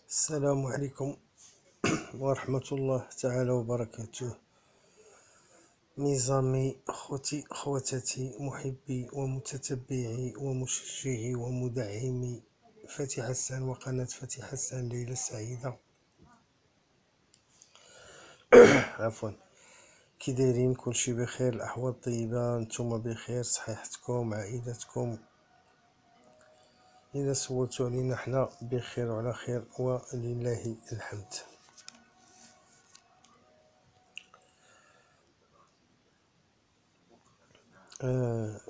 السلام عليكم ورحمة الله تعالى وبركاته. نظامي أخوتي أخواتاتي محبي ومتتبعي ومشجعي ومدعمي فتح حسان وقناة فتح حسان ليلة سعيدة. عفوا، كي دايرين؟ كلشي بخير؟ الأحوال طيبة؟ نتوما بخير؟ صحيحتكم؟ عائلتكم؟ إذا سولتو علينا حنا بخير وعلى خير ولله الحمد.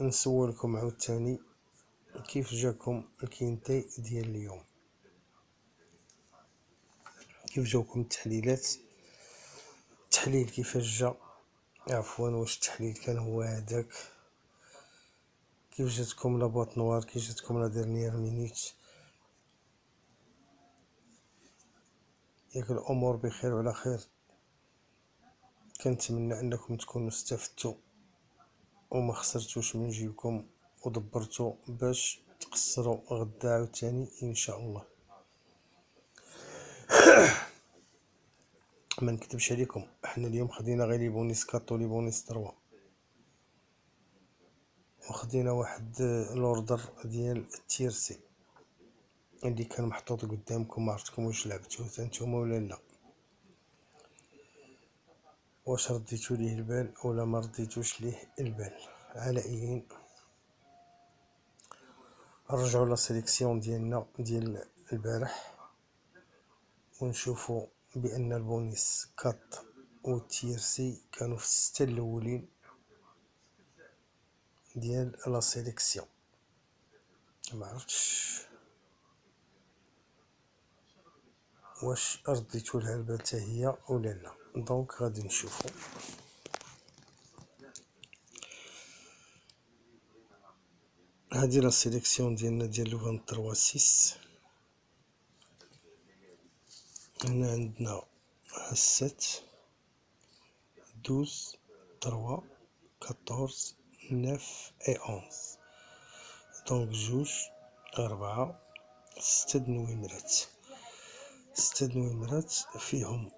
نسولكم عاوتاني، كيف جاكم الكينتي ديال اليوم؟ كيف جاوكم التحليلات؟ التحليل كيفاش جا؟ عفوا، واش التحليل كان هو هذاك؟ كيف جاتكم لا بواط نوار؟ كيف جاتكم لا ديرنيير مينوت؟ ياك الامور بخير وعلى خير؟ كنتمنى انكم تكونوا استفدتوا وما خسرتوش من جيبكم ودبرتوا باش تقصروا غدا عاوتاني ان شاء الله. ما نكتبش عليكم، احنا اليوم خدينا غير لي بونيس كاطو لي بونيس 3 وخدينا واحد لوردر ديال التيرسي اللي كان محطوط قدامكم. ما عرفتكم واش لعبتوه نتوما ولا لا، واش رديتو ليه البال ولا ما رديتوش ليه البال. على ايين نرجعوا لا سيليكسيون ديالنا ديال البارح ونشوفوا بان البونيس كات والتيرسي كانوا في الستة الاولين ديال لا سيليكسيون. ما عرفتش واش رديتو لها البال حتى هي ولا لا، دونك غادي نشوفوا. هادي لا سيليكسيون ديالنا ديال لو 23 6. هنا عندنا 7 12 3 14 9 et 11. دونك جوج 4 6 دنويمرات. 6 دنويمرات فيهم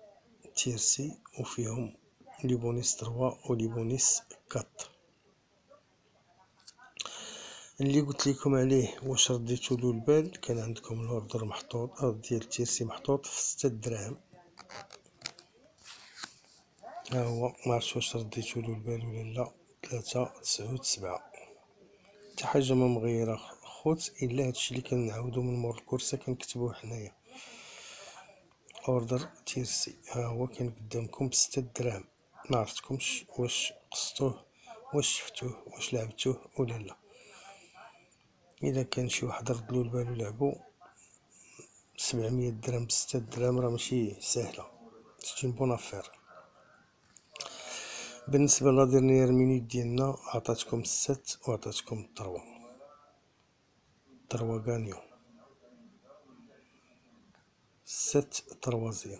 تيرسي وفيهم لي بونيس 3 ولي بونيس 4. اللي قلت لكم عليه واش رديتو له البال، كان عندكم الاوردر محطوط ديال التيرسي محطوط في 6 دراهم. ها هو، ما عرفتش واش رديتو له البال ولا لا. 3 9 7. حتى حاجه ما مغيره خوت الا هادشي اللي كنعاودو من مور الكرسه كنكتبوه حنايا. اوردر تيرسي ها هو كان قدامكم ب6 دراهم. ما عرفتكمش واش قصتوه، واش شفتوه، واش لعبتوه ولا لا. اذا كان شي واحد ردلو البال ولعبو 700 درهم ب6 دراهم راه ماشي سهله، سيت اون بون افير. بالنسبه لا ديرنيير مينوت ديالنا عطاتكم 7 وعطاتكم 3 غانيو 7 تروازيام.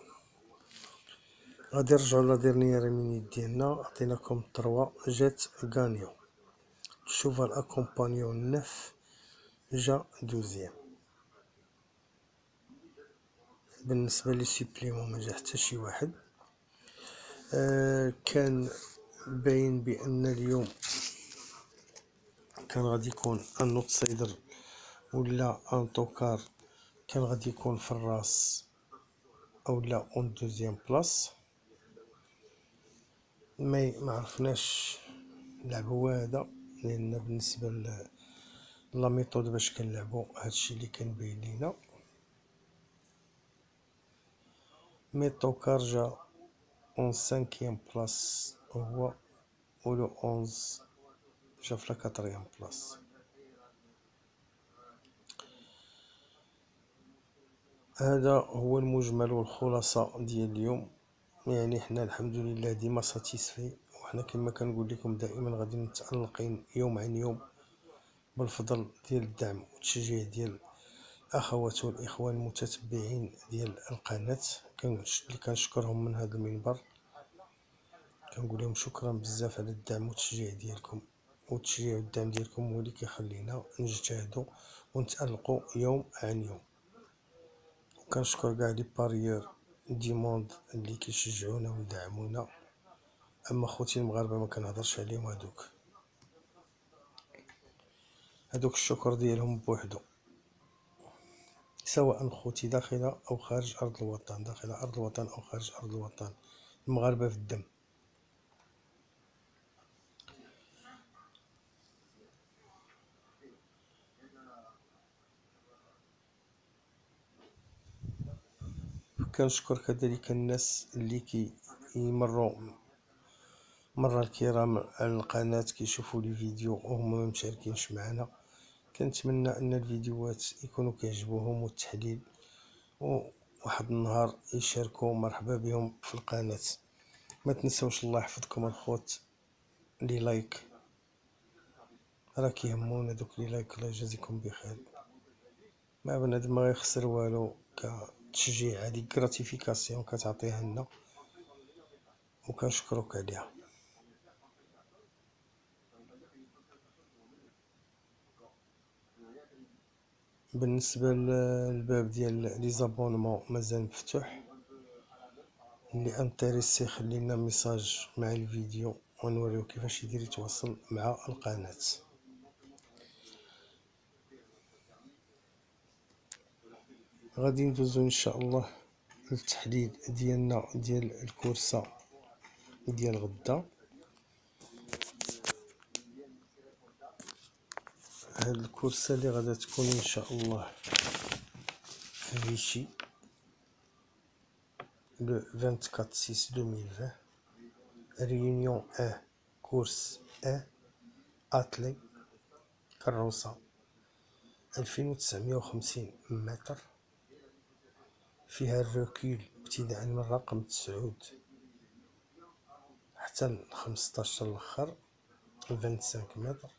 غادي نرجعو لا ديرنيير مينوت ديالنا، عطيناكم 3 جات غانيو. شوفال اكومبانيون 9 جا 12. بالنسبه لي سيبليمون ما جا حتى شي واحد. كان باين بان اليوم كان غادي يكون ان اوتسايدر ولا ان توكار، كان غادي يكون في الراس اولا اون دوزيام بلاص. ما عرفناش نلعبو هذا، لان بالنسبه لا ميثود باش كنلعبو هادشي اللي كان باين لينا. مي توكار جا اون 5 بلاص هو، ولو 11 جا في لا 4 بلاص. هذا هو المجمل والخلاصه ديال اليوم. يعني حنا الحمد لله ديما ساتيسفي، وحنا كما كنقول لكم دائما غادي متالقين يوم عن يوم بالفضل ديال الدعم والتشجيع ديال الاخوات والاخوان المتتبعين ديال القناه. اللي كنشكرهم من هذا المنبر، كنقول لهم شكرا بزاف على الدعم والتشجيع ديالكم. والتشجيع والدعم ديالكم هو اللي كيخلينا نجتهدوا ونتالقوا يوم عن يوم. كنشكر كاع لي باريور دي موند اللي كيشجعونا ويدعمونا. اما خوتي المغاربه ما كنهضرش عليهم، هادوك الشكر ديالهم بوحدو، سواء خوتي داخل او خارج ارض الوطن، داخل ارض الوطن او خارج ارض الوطن، المغاربه في الدم. كنشكر كذلك الناس اللي كيمروا مرة الكرام على القناة كيشوفوا لي فيديو وهما ما مشاركينش معنا. كنتمنى ان الفيديوهات يكونوا كيعجبوهم والتحليل، وواحد النهار يشاركوا. مرحبا بهم في القناة. ما تنسوش الله يحفظكم الخوت لي لايك، راه كيهمونا دوك لي لايك. الله يجازيكم بخير. ما بنادم ما يخسر والو، كتشجيع هذه غراتيفيكاسيون كتعطيها لنا وكنشكروك عليها. بالنسبه للباب ديال لي زابونمون مازال مفتوح، اللي انتريسي خلينا ميساج مع الفيديو ونوريو كيفاش يدير يتواصل مع القناه. غادي ندوزو ان شاء الله للتحليل ديالنا ديال الكورسه ديال غدا. هاد الكورسه اللي غادا تكون ان شاء الله في فيشي le 24/6/2020. Réunion 1, course 1, attelé, كروسة 2950 متر، فيها الركيل ابتداء من رقم 9 حتى 15 الاخر 25 متر.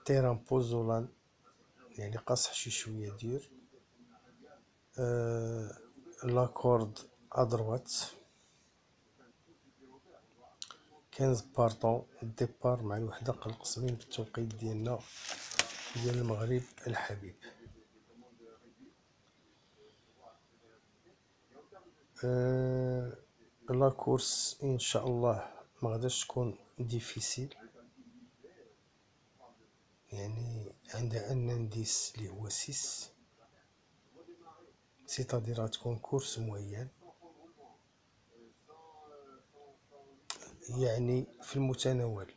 تيران بوزولان يعني قاصح شي شويه دير. لاكورد ادروات 15 بارطون. الديبار مع الوحده قسمين بالتوقيت ديالنا ديال المغرب الحبيب. لا كورس ان شاء الله ما غاداش تكون ديفيسيل، يعني عندها ان انديس اللي هو 6، سيتادير تكون كورس معين، يعني في المتناول.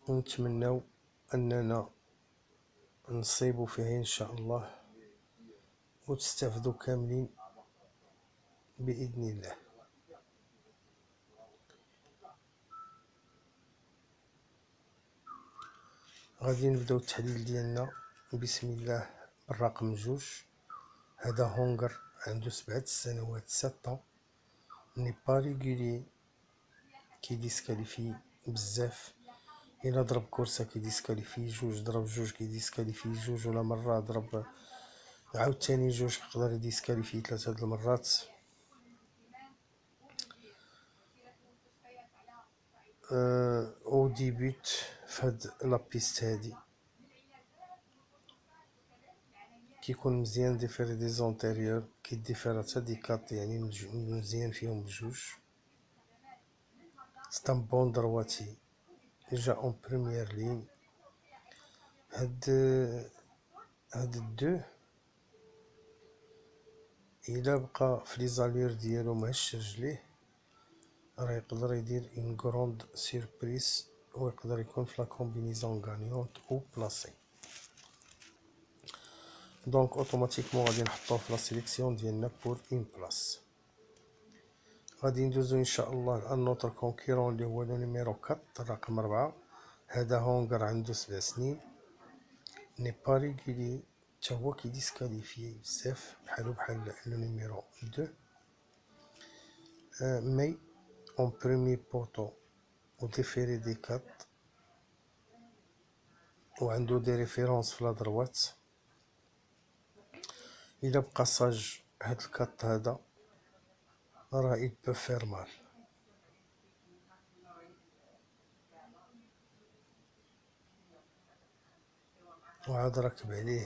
ونتمناو اننا نصيبوا فيها ان شاء الله وتستافدوا كاملين باذن الله. غادي نبداو التحليل ديالنا بسم الله بالرقم 2. هذا هونغر عنده 7 سنوات 7 ans، ني با ريغولي، كيديسكاليفي بزاف. الا ضرب كورسه كيديسكاليفي، جوج ضرب جوج كيديسكاليفي جوج، ولا مره ضرب عاوتاني جوج يقدر يديسكاليفي 3 د المرات. او ديبوت فهاد لابيست هادي كيكون مزيان ديفيري دي زونتيريور، كيديفير حتى دي كات، يعني مزيان فيهم بجوج. ستان بون درواتي جا اون بريمير لين. هاد الدو الا بقى في لي زالير ديالو مهش رجليه راه يقدر يدير اون غروند سيربريز، ويقدر يكون في لا كومبينيزون غانيونت او بلاسي. دونك اوتوماتيكمون غادي نحطوه في لا سيليكسيون ديالنا بور اون بلاص. غادي ندوزو ان شاء الله ان نوتر كونكيرون اللي هو لو نيميرو 4 رقم 4. هذا هونغر عنده 7 سنين، ني با ريغولي، تا هو كيديسكاليفي بزاف بحالو بحال لو نيميرو 2. مي اون بروميي بوطو و ديفيري دي كات، و عنده دي ريفيرونس في لا دروات. الا بقى صاج هاد الكات هذا راه il peut faire mal. وعاد راكب عليه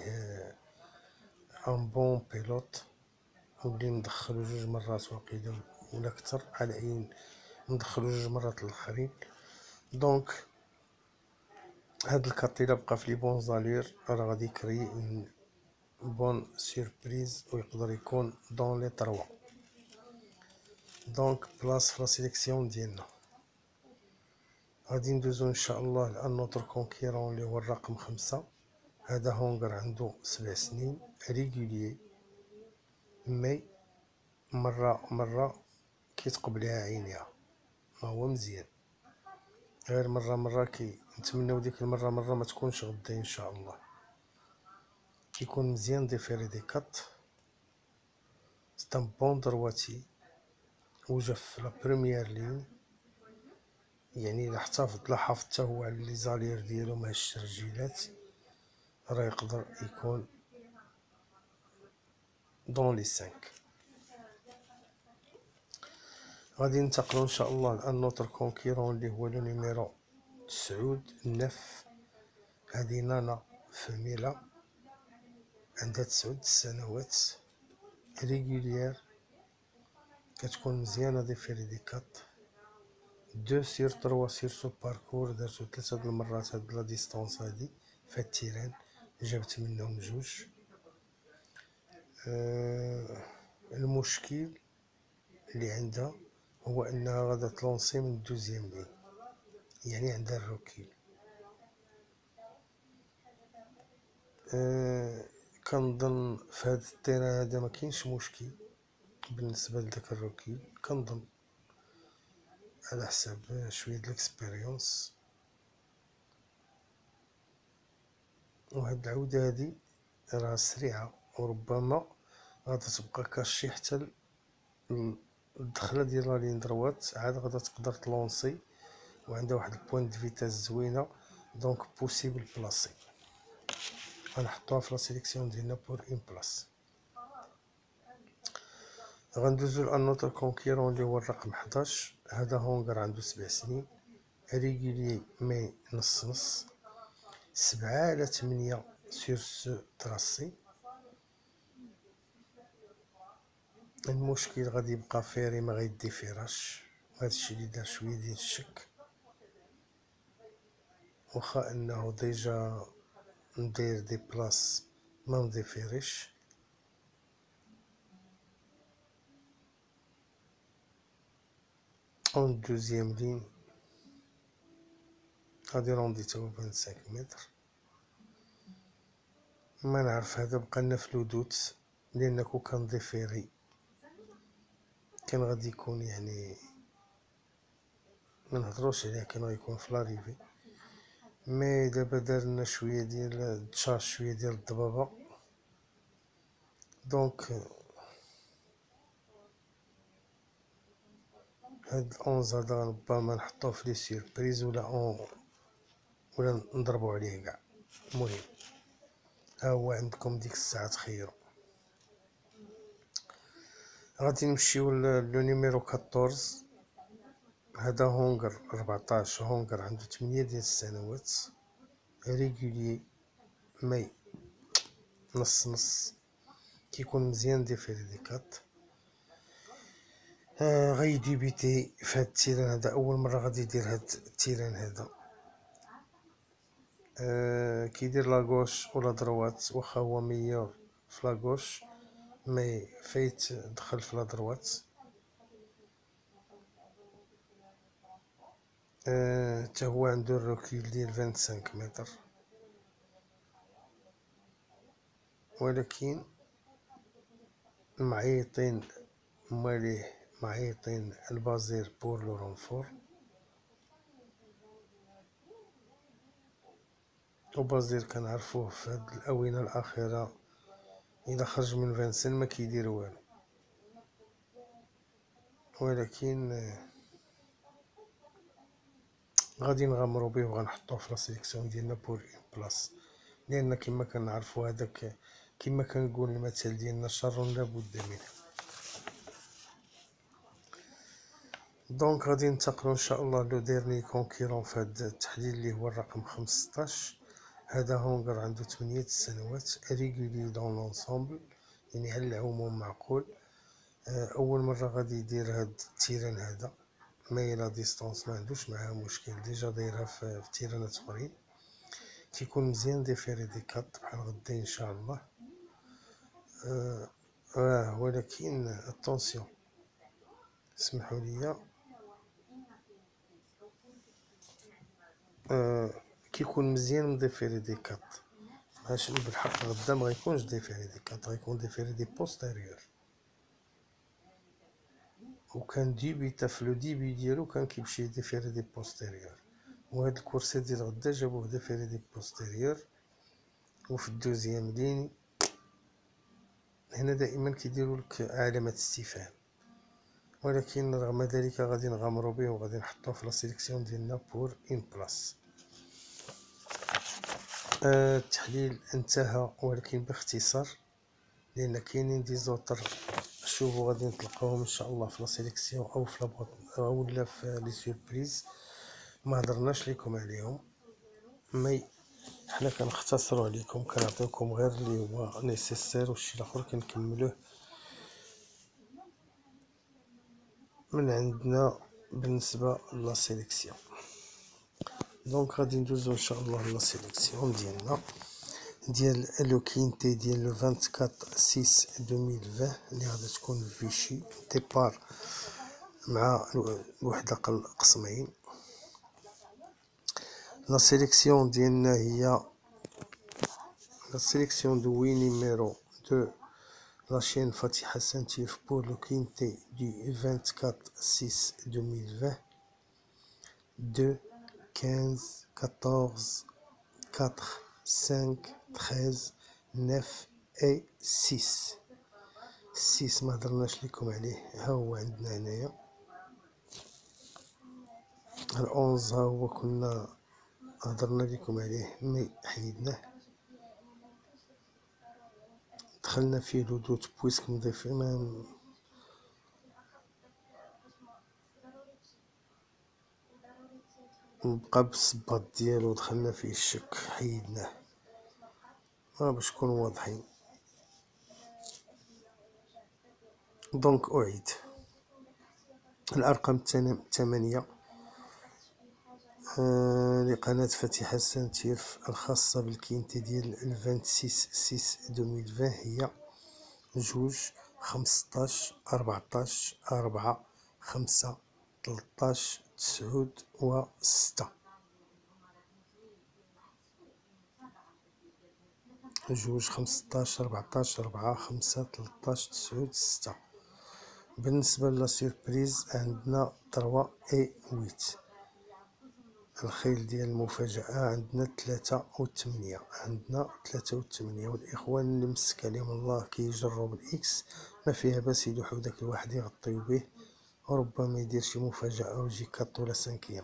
ان بون بيلوت، واللي ندخلو 2 مرات واقيلا ولا كتر، على اي ندخلو 2 مرات الاخرين. دونك هاد الكارت الا بقى في لي بون زالير راه غادي يكري اون بون سيربريز، ويقدر يكون دون لي 3. دونك بلاص في لا سيليكسيون ديالنا غادي ندوزو ان شاء الله لان نوتر كونكيرون اللي هو الرقم 5. هذا هونغر عنده 7 سنين، ريغوليي، مي مرة كيتقبلها عينيها، ما هو مزيان. غير مرة نتمناو ديك المرة ما تكونش غدا ان شاء الله. كيكون مزيان ديفيري دي كات، ستان بون درواتي، وجا في لا بروميير لين، يعني الا حافظ حتى هو على لي زالير ديالو مع الترجيلات راه يقدر يكون دون لي 5. غادي ننتقلوا ان شاء الله لان نوتر كونكيرون اللي هو لو نيميرو 9. هذه نانا فميلة، عندها 9 سنوات، ريغوليير، كتكون مزيانه دي فيري دي كات 2/3 سير سو باركور. دارتو 3 د المرات هاد لا ديستونس هادي في التيران، جابت منهم 2. المشكل اللي عندها هو انها غادا تلونسي من دوزيام لين، يعني عندها الروكيل. كنظن في هاد التيران هذا ما كاينش مشكل بالنسبه لداك الروكيل، كنظن على حساب شويه د الاكسبيريونس. وهاد العوده هادي راه سريعه، وربما غادا تبقى كاشي حتى الدخله ديال لا لين دروات، عاد غادا تقدر تلونسي، وعندها واحد البوان دو فيتاس زوينه. دونك بوسيبل بلاصي، غنحطوها في لا سيليكسيون ديالنا بور اون بلاص. غندوزو لانوتر كونكيرون اللي هو الرقم 11. هذا هونغر عنده 7 سنين، ريغوليي مي نص 7/8 سور سو تراسي. المشكل غادي يبقى فيري ما غيدي فيراش، هادشي اللي دار شويه ديال الشك، واخا انه ديجا ندير دي بلاص ما مديفيريش. اون دوزيام لين غادي روندي تاهو 25 متر. ما نعرف، هذا بقى لنا في لودوت، لان كون كان ديفيري كان غادي يكون يعني ما نهضروش عليه، كان غيكون في لاريفي. مي دابا دارنا شويه ديال تشارج، شويه ديال الضبابه. دونك هاد 11 هذا ربما نحطوه في لي سيربريز ولا نضربو عليه كاع. المهم ها هو عندكم ديك الساعه تخيروا. غادي نمشيو لو نيميرو 14. هذا هونغر 14. هونغر عنده 8 ديال السنوات، ريغوليي مي نص كيكون مزيان ديفيري دي كات. غيديبيتي في هاد التيران هذا، اول مره غادي يدير هاد التيران هذا. كيدير لاغوش ولا دروات، واخا هو ميور في لاغوش مي فايت دخل في لا دروات. تا هو عنده الروكيل ديال 25 متر، ولكن معيطين ماليه، معيطين البازير بور لو رونفور، وبازير كنعرفوه في هاد الاونه الاخيره اذا خرج من 25 ما كيدير والو. ولكن غادي نغامرو به وغنحطوه في لا سيليكسيون ديالنا بور اون بلاص، لان كما كنعرفوا هذاك كما كنقول المثل ديالنا شر لا بد منه. دونك غادي ننتقلوا ان شاء الله لو ديرني كونكيرون في هذا التحليل اللي هو الرقم 15. هذا هونغر عنده 8 سنوات، ريغولي دون لونسومبل، يعني على العموم معقول. اول مره غادي يدير هاد التيران هذا، مايل لا ديستونس ما عندوش معاه مشكل، ديجا دايرها في تيرانات اخرين. كيكون مزيان ديفيري دي كات بحال غدا ان شاء الله. ولكن اتونسيون، اسمحوا لي، كيكون مزيان مديفيري دي كات، ماشي بالحق غدا ما غيكونش ديفيري دي كات، غيكون ديفيري دي بوستيريور. وكان ديبيتا في لو ديبي ديالو كان كيمشي ديفيري دي بوستيريور، وهاد الكورسي ديال غدا جابوه ديفيري دي بوستيريور. وفي الدوزيام لين هنا دائما كيديروا لك علامة استفهام، ولكن رغم ذلك غادي نغامروا به وغادي نحطوه في لا سيليكسيون ديالنا بور اون بلاص. التحليل انتهى ولكن باختصار، لان كاينين دي زوتر شوفوا غادي نتلقاوهم ان شاء الله في لا سيليكسيون او في لابوط اولا في لي سوربريز، ما هضرناش لكم عليهم، مي حنا كنختصروا عليكم، كنعطيوكم غير اللي هو نيسيسير، والشي الاخر كنكملوه من عندنا بالنسبه لا سيليكسيون. دونك غادي ندوزو ان شاء الله لا سيليكسيون ديالنا ديال لو كينتي ديال لو 24/6/2020 اللي غادي تكون فيشي ديبار مع الوحده قسمين. لا سيليكسيون ديالنا هي لا سيليكسيون دو وي نيميرو دو la chaîne Fatih Hassan Tirf pour le quintet du 24/6/2020. 2, 15, 14, 4, 5, 13, 9 et 6. 6 ما هضرناش لكم عليه، ها هو عندنا هنايا. ال11 ها هو كنا هضرنا لكم عليه مي حيدناه، دخلنا فيه لو دوت بويسك نضيف ما بقى بالصباط ديالو، دخلنا فيه الشك حيدناه باش نكونوا واضحين. دونك أعيد الأرقام 8 لقناة فتح حسن تيرف الخاصة بالكينتي ديال 26/6/2020 هي 2 15 14 4 5 13 9 و 6. 2 15 14 4 5 13 9 6. بالنسبة لا سيربريز عندنا 3 اي 8. الخيل ديال المفاجأة عندنا 3 و 8، عندنا 3 و 8، والإخوان اللي مسك عليهم الله كيجروا بالإكس ما فيها باس يلوحوا داك الواحد يغطيو به، وربما يدير شي مفاجأة ويجي 4 ولا 5.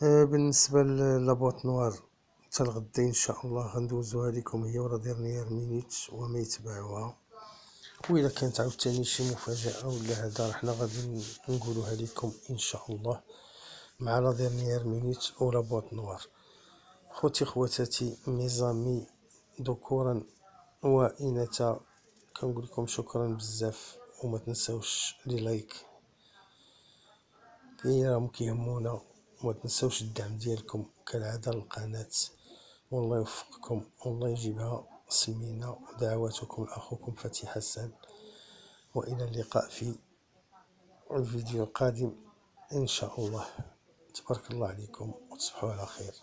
بالنسبة لابوط نوار حتى الغدا إن شاء الله غندوزوها لكم هي ولا ديرنيير مينيت وما يتبعوها، وإلا كانت عاوتاني شي مفاجأة ولا هذا حنا غادي نقولوها لكم إن شاء الله مع لا ديرنيير مينيت أو لا بوط نوار. خوتي خواتاتي ميزامي ذكورا وإناثا، كنقول لكم شكرا بزاف، وما تنساوش لي لايك راهم كيهمونا، وما تنساوش الدعم ديالكم كالعادة للقناة، والله يوفقكم والله يجيبها سمينة، ودعواتكم لأخوكم فتح حسن، وإلى اللقاء في الفيديو القادم إن شاء الله. تبارك الله عليكم وتصبحوا على خير.